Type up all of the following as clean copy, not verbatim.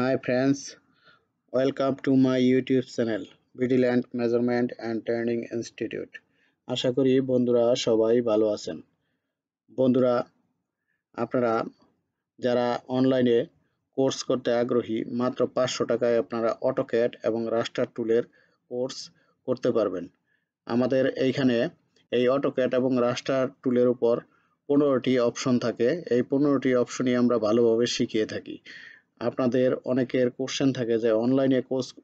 Hi friends, welcome to my YouTube channel Vigilant Measurement and Training Institute. আশা করি বন্ধুরা সবাই ভালো আছেন। বন্ধুরা আপনারা যারা অনলাইনে কোর্স করতে আগ্রহী মাত্র 500 টাকায় আপনারা অটোক্যাড এবং রাস্টার টুলের কোর্স করতে পারবেন। আমাদের এইখানে এই অটোক্যাড এবং রাস্টার টুলের উপর 15টি অপশন থাকে। এই 15টি অপশনই আমরা ভালোভাবে শিখিয়ে থাকি। আপনাদের অনেকের কোশ্চেন থাকে যে অনলাইনে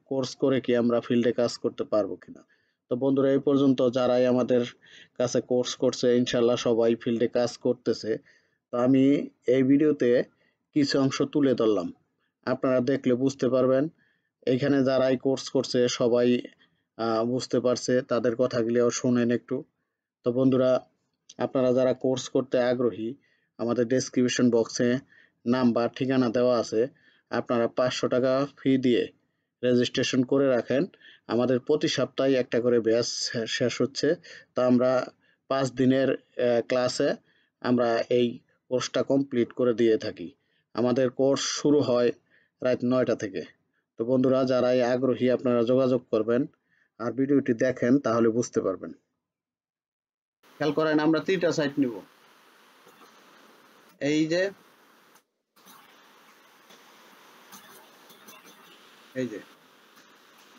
কোর্স করে কি আমরা ফিল্ডে কাজ করতে পারবো কিনা। তো বন্ধুরা এই পর্যন্ত যারাই আমাদের কাছে কোর্স করছে ইনশাল্লাহ সবাই ফিল্ডে কাজ করতেছে। তো আমি এই ভিডিওতে কিছু অংশ তুলে ধরলাম, আপনারা দেখলে বুঝতে পারবেন। এইখানে যারাই কোর্স করছে সবাই বুঝতে পারছে, তাদের কথাগুলিও শুনেন একটু। তো বন্ধুরা আপনারা যারা কোর্স করতে আগ্রহী আমাদের ডেসক্রিপশন বক্সে নাম্বার ঠিকানা দেওয়া আছে, আপনারা 500 টাকা ফি দিয়ে রেজিস্ট্রেশন করে রাখেন। আমাদের প্রতি সপ্তাহে একটা করে ব্যাচ শেষ হচ্ছে। তো আমরা 5 দিনের ক্লাসে আমরা এই কোর্সটা কমপ্লিট করে দিয়ে থাকি। আমাদের কোর্স শুরু হয় রাত 9টা থেকে। তো বন্ধুরা যারাই আগ্রহী আপনারা যোগাযোগ করবেন আর ভিডিওটি দেখেন, তাহলে বুঝতে পারবেন। খেয়াল করেন আমরা 3টা সাইট নিব। এই যে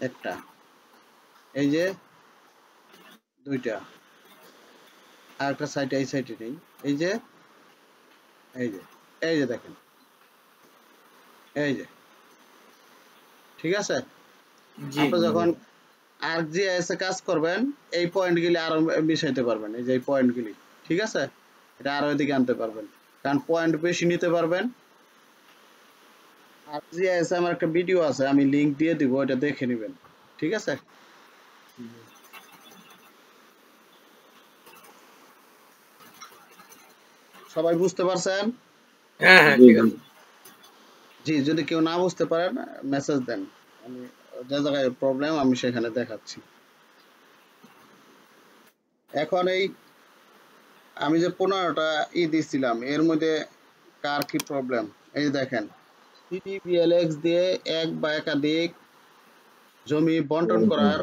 একটা, এই যে দুইটা, আর একটা সাইট এই সাইটে নেই। এই যে এই যে দেখেন, এই যে ঠিক আছে। আপনি যখন ArcGIS এ কাজ করবেন এই পয়েন্টগুলি আরো মিশাইতে পারবেন। এই যে এই পয়েন্টগুলি, ঠিক আছে, এটা আরো এদিকে আনতে পারবেন, কারণ পয়েন্ট বেশি নিতে পারবেন। ArcGIS আমার একটা ভিডিও আছে, আমি লিংক দিয়ে দিব, এটা দেখে নেবেন, ঠিক আছে। সবাই বুঝতে পারছেন? হ্যাঁ হ্যাঁ ঠিক আছে। জি, যদি কেউ না বুঝতে পারেন মেসেজ দেন, আমি যে জায়গায় প্রবলেম আমি সেখানে দেখাচ্ছি। এখন এই আমি যে 15টা দিছিলাম এর মধ্যে কার কি প্রবলেম, এই যে দেখেন PDBLX দিয়ে এক বা একাধিক জমি বন্টন করার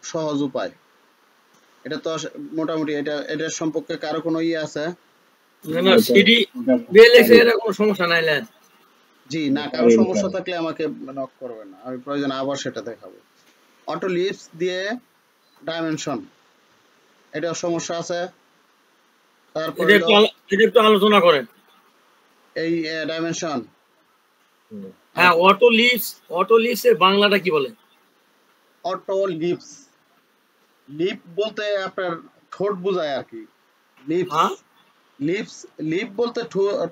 সহজ উপায়। এটা তো মোটামুটি এটার সম্পর্কে কারো কোনো আছে? না না PDBLX এর কোনো সমস্যা নাই লেন। জি না, কারো সমস্যা থাকলে আমাকে নক করবেন, আমি প্রয়োজন আবার সেটা দেখাবো। অটো লিপস দিয়ে ডাইমেনশন, এটা সমস্যা আছে? তারপরে এটা একটু আলোচনা করেন। এই ডাইমেনশন, হ্যাঁ অটো লিপস এর বাংলাটা কি বলে? অটো লিপস, লিপ বলতে আপনার ঠোঁট বোঝায় আর কি। লিপ বলতে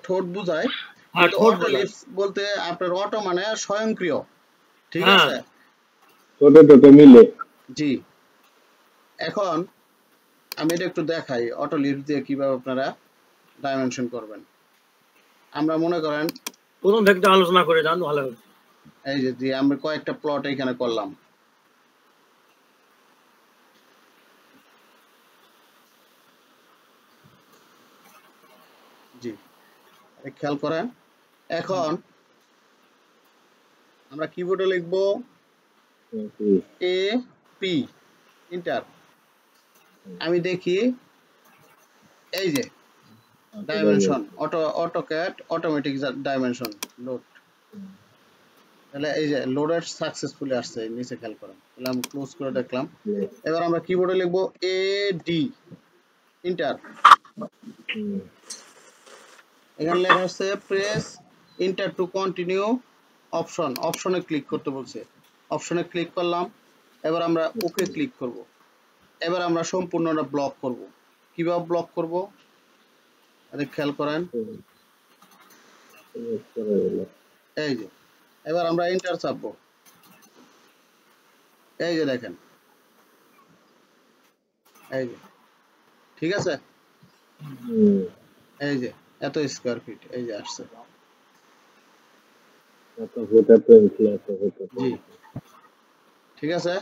ঠোঁট বোঝায়, কিন্তু অটো লিপস বলতে আপনার অটো মানে স্বয়ংক্রিয়, ঠিক আছে, ছোট মিলে। জি। এখন আমি এটা একটু দেখাই অটো লিপস দিয়ে কিভাবে আপনারা ডাইমেনশন করবেন। আমরা মনে করেন প্রথম থেকে আলোচনা করে যান ভালো হবে। এই যে আমরা কয়েকটা প্লট এখানে করলাম, জি খেয়াল করেন। এখন আমরা কিবোর্ডে লিখব AP এন্টার। আমি দেখি এই যে dimension, AutoCAD automatic dimension load, তাহলে এই যে লোডেড সাকসেসফুলি আসছে নিচে, খেয়াল করেন। তাহলে আমি ক্লোজ করে দেখলাম। এবার আমরা কিবোর্ডে লিখব AD এন্টার। এখানে লেখা আছে প্রেস এন্টার টু কন্টিনিউ অপশনে ক্লিক করতে বলছে, অপশনে ক্লিক করলাম। এবার আমরা ওকে ক্লিক করব। এবার আমরা সম্পূর্ণটা ব্লক করব। কিভাবে ব্লক করব খেয়াল করেন, এই যে এবার আমরা এন্টার চাপবো, এই যে দেখেন, এই যে ঠিক আছে, এই যে এত স্কয়ার ফিট এই যে আসছে, জি ঠিক আছে।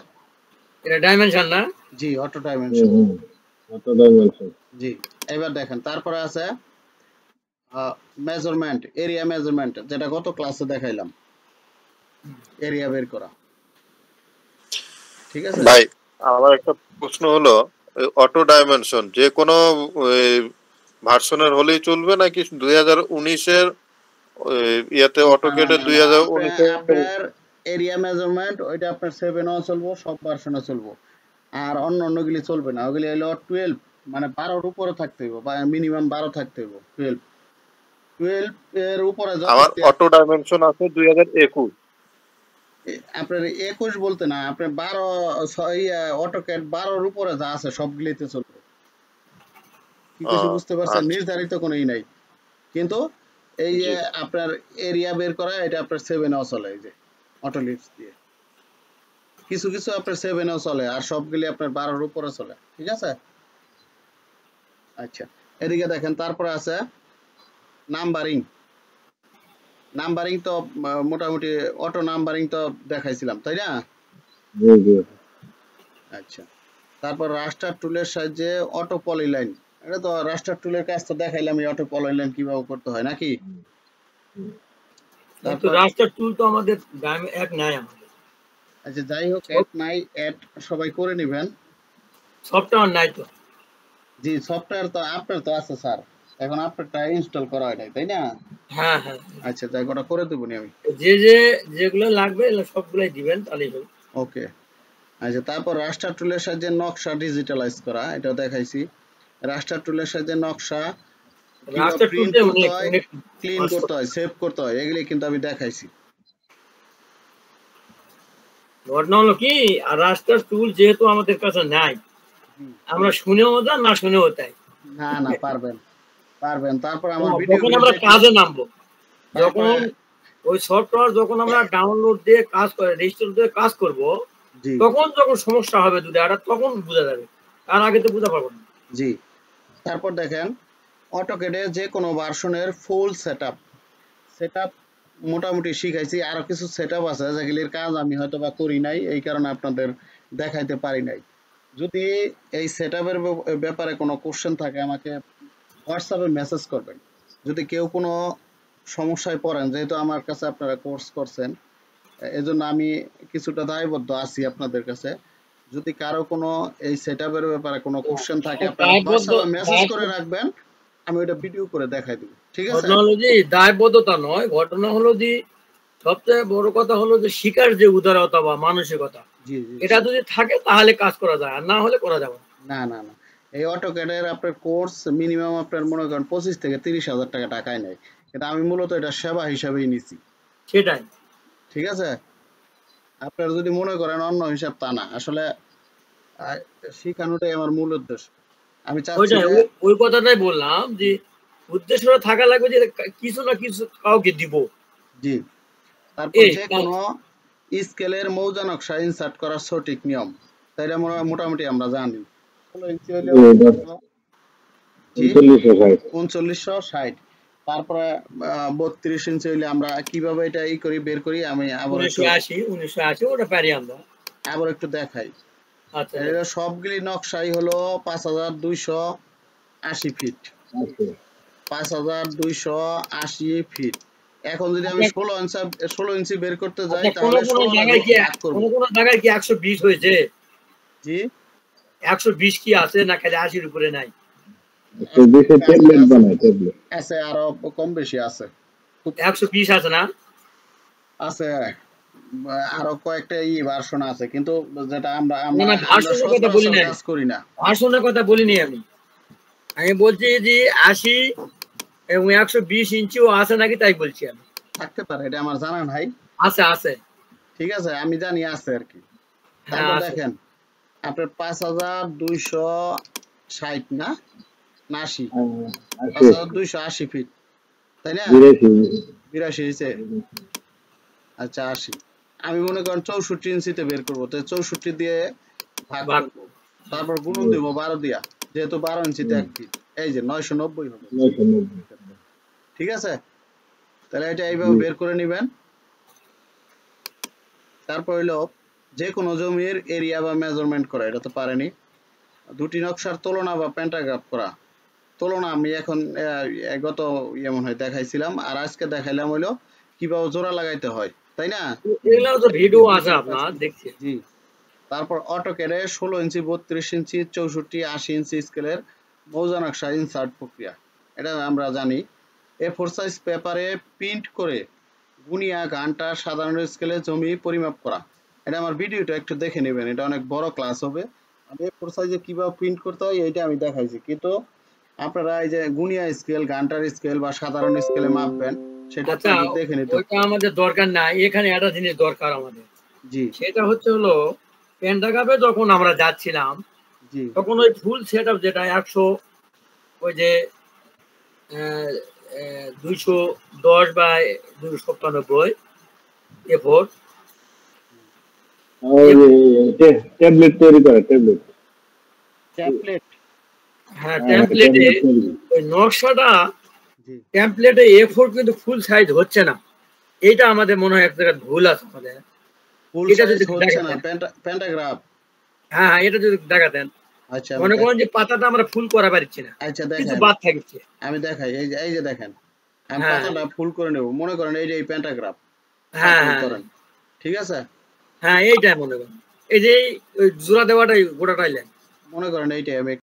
এটা ডাইমেনশন না? জি অটো ডাইমেনশন, জি। এবার দেখেন তারপরে আছে মেজারমেন্ট, এরিয়া মেজারমেন্ট, যেটা গত ক্লাসে দেখাইলাম। এরিয়া বের করা। ঠিক আছে ভাই আমার একটা প্রশ্ন হলো অটো ডাইমেনশন যে কোনো ভার্সনের হলেই চলবে নাকি 2019-এর ইয়াতে অটোকেটে আপনার এরিয়া মেজারমেন্ট ওইটা আপনার 7 ও চলবো, সব ভার্সনে চলবো। আর অন্য অন্যগুলি চলবে না, ওগুলি হলো 12 মানে 12 এর উপরে থাকতে হবে বা মিনিমাম 12 থাকতে হবে। 12 এর উপরে আমার অটো ডাইমেনশন আছে 2021। আপনার 21 বলতে না, আপনার 12 অটোক্যাড 12 এর উপরে যা আছে সবগুলিতে চলবে। কি কিছু বুঝতে পারছেন? নির্ধারিত কোনোই নাই, কিন্তু এই যে আপনার এরিয়া বের করা এটা আপনার 7 এও চলে। এই যে অটো লিপস দিয়ে কিছু কিছু আপনার 7 এও চলে, আর সবগুলি আপনার 12 এর উপরে চলে। ঠিক আছে, আচ্ছা এদিকে দেখেন। তারপরে আছে নাম্বারিং। নাম্বারিং তো মোটামুটি অটো নাম্বারিং তো দেখাইছিলাম, তাই না? আচ্ছা, তারপর রাস্টার টুলের সাহায্যে অটো পলিলাইন। এটা তো রাস্টার টুলের কাজ তো দেখাইলাম, এই অটো পলিলাইন কিভাবে করতে হয় নাকি? তারপর রাস্টার টুল তো আমাদের গ্রামে এক নাই আমাদের। আচ্ছা যাই হোক, এক নাই, এড সবাই করে নেবেন। সফটওয়্যার নাই তো। জি সফটওয়্যার তো আপনার তো আছে স্যার, এখন আপনারটা ইনস্টল করা হয় নাই, তাই না? হ্যাঁ হ্যাঁ, আচ্ছা যাই ওটা করে দেবো আমি। যেগুলো লাগবে সবগুলাই দিবেন তাহলেই হবে। ওকে, আচ্ছা তারপর রাস্টার টুলের সাহায্যে নকশা ডিজিটালাইজ করা, এটা দেখাইছি। রাস্টার টুলের সাহায্যে নকশা প্রিন্ট করতে হয়, ক্লিন করতে হয়, সেভ করতে হয়, এগুলি কিন্তু আমি দেখাইছি। ঘটনা হলো কি, আর রাস্টার টুল যেহেতু আমাদের কাছে নাই, আমরা শুনেও যা না শুনেও তাই। না না পারবেন পারবেন। তারপর আমার যখন আমরা কাজে নামবো, যখন ওই সফটওয়্যার যখন আমরা ডাউনলোড দিয়ে কাজ করে রেজিস্টার দিয়ে কাজ করব, তখন যখন সমস্যা হবে যদি এটা তখন বোঝা যাবে, তার আগে তো বোঝা পারবো না। জি, তারপর দেখেন অটোক্যাডে যে কোনো ভার্সনের ফুল সেটআপ মোটামুটি শিখাইছি। আরো কিছু সেটআপ আছে যেগুলির কাজ আমি হয়তো বা করি নাই, এই কারণে আপনাদের দেখাইতে পারি নাই। যদি এই সেটআপের ব্যাপারে কোনো কোশ্চেন থাকে আমাকে হোয়াটসঅ্যাপে মেসেজ করবেন। যদি কেউ কোনো সমস্যায় পড়েন, যেহেতু আমার কাছে আপনারা কোর্স করছেন, এজন্য আমি কিছুটা দায়বদ্ধ আছি আপনাদের কাছে। যদি কারো কোনো এই সেটআপের ব্যাপারে কোনো কোশ্চেন থাকে আপনারা হোয়াটসঅ্যাপে মেসেজ করে রাখবেন, আমি ওটা ভিডিও করে দেখাই দেব। ঠিক আছে, ঘটনা হলো যে দায়বদ্ধতা নয়, ঘটনা হলো যে সবচেয়ে বড় কথা হলো যে শিকার যে উদারতা বা মানসিকতা, এটা যদি থাকে তাহলে কাজ করা যায়, আর না হলে করা যাবে না। না না, এই অটোক্যাডের আপনার কোর্স মিনিমাম আপনার মনে করেন 25 থেকে 30,000 টাকা টাকায় নেয়, কিন্তু আমি মূলত এটা সেবা হিসাবেই নিছি। সেটাই, ঠিক আছে, আপনারা যদি মনে করেন অন্য হিসাব, তা না, আসলে শেখানোটাই আমার মূল উদ্দেশ্য। আমি চাচ্ছি ওই কথাটাই বললাম যে উদ্দেশ্যটা থাকা লাগবে যে কিছু না কিছু কাউকে দিব। জি, তারপর যে কোনো স্কেলের মৌজা নকশা ইনসার্ট করার সঠিক নিয়ম, তাই মোটামুটি আমরা জানি। 3960, তারপরে 32 ইঞ্চি হইলে আমরা কিভাবে এটা বের করি, আমি আবার 1980 ওটা পারি আমরা, আবার একটু দেখাই। আচ্ছা, এটা সবগুলি নকশাই হলো 5280 ফিট। 5280 ফিট। এখন যদি আমি 16 ইঞ্চি বের করতে যাই, তাহলে কোনো জায়গায় কি 120 হয়েছে? জি 120 কি আছে না, খালি 80 এর উপরে নাই? আছে, আরো কম বেশি আছে। 120 আছে না? আছে, আরো কয়েকটা ভার্সন আছে, কিন্তু যেটা আমরা ভার্সনের কথা বলি না, কাজ করি না। ভার্সনের কথা বলিনি আমি বলছি যে 80 এবং 120 ইঞ্চিও আছে নাকি তাই বলছি আমি। থাকতে পারে, এটা আমার জানা নাই। আছে, ঠিক আছে, আমি জানি আছে আর কি। তারপর দেখেন আপনার 5260 না 80, 5280 ফিট, তাই না? 82 হয়েছে। আচ্ছা 80, আমি মনে করেন 64 ইঞ্চিতে বের করবো, তো 64 দিয়ে ভাগ করবো, তারপর গুণন দিব 12 দিয়া, যেহেতু 12 ইঞ্চিতে 1 ফিট, এই যে 990 হবে। ঠিক আছে, তাহলে এটা এইভাবে বের করে নেবেন। তারপর হইলো যে কোনো জমির এরিয়া বা মেজারমেন্ট করা, এটা তো পারেনি। দুটি নকশার তুলনা বা প্যান্টাগ্রাফ করা। তুলনা আমি এখন গত মনে হয় দেখাইছিলাম, আর আজকে দেখাইলাম হইলো কিভাবে জোড়া লাগাইতে হয়। তাই না? এগুলো তো ভিডিও আছে আপনার দেখছি। জি। তারপর অটোক্যাডে 16 ইঞ্চি, 32 ইঞ্চি, 64, 80 ইঞ্চি স্কেলের মৌজা নকশা ইনসার্ট প্রক্রিয়া, এটা আমরা জানি। A4 সাইজ পেপারে প্রিন্ট করে গুনিয়া ঘন্টা সাধারণ স্কেলে জমি পরিমাপ করা। এটা আমার ভিডিওটা একটু দেখে নেবেন, এটা অনেক বড় ক্লাস হবে। আমি A4 সাইজে কিভাবে প্রিন্ট করতে হয় এইটা আমি দেখাইছি, কিন্তু আপনারা এই যে গুনিয়া স্কেল, ঘন্টার স্কেল বা সাধারণ স্কেলে মাপবেন সেটা আচ্ছা, আপনাদের দেখে নিতে হবে। ওইটা আমাদের দরকার নাই, এখানে একটা জিনিস দরকার আমাদের। জি সেটা হচ্ছে হলো পেন্টাগাপে যখন আমরা যাচ্ছিলাম জি তখন ওই ফুল সেট আপ যেটা 100 ওই যে 210 বাই 297 A4 ট্যাবলেট তৈরি করে, ট্যাবলেট। ট্যাবলেট। হ্যাঁ টেমপ্লেটে ওই নকশাটা জি টেমপ্লেটে A4 কিন্তু ফুল সাইজ হচ্ছে না, এইটা আমাদের মনে হয় এক জায়গায় ভুল আছে আমাদের। ফুল এটা সাইজ যদি হচ্ছে না, দেখাতেন। প্যান্টাগ্রাফ। হ্যাঁ হ্যাঁ, এটা যদি দেখাতেন। আচ্ছা মনে করেন যে পাতাটা আমরা ফুল করা পারছি না, আচ্ছা কিছু দেখেন, বাদ থাকছে। আমি দেখাই, এই যে দেখেন, আমি হ্যাঁ পাতাটা ফুল করে নেব, মনে করেন এই যে এই প্যান্টাগ্রাফ হ্যাঁ সার্কেল হ্যাঁ করেন, ঠিক আছে? হ্যাঁ, এইটাই মনে করেন। এই যে ওই জোড়া দেওয়াটাই গোটাটাই লেন। মনে করেন এইটাই আমি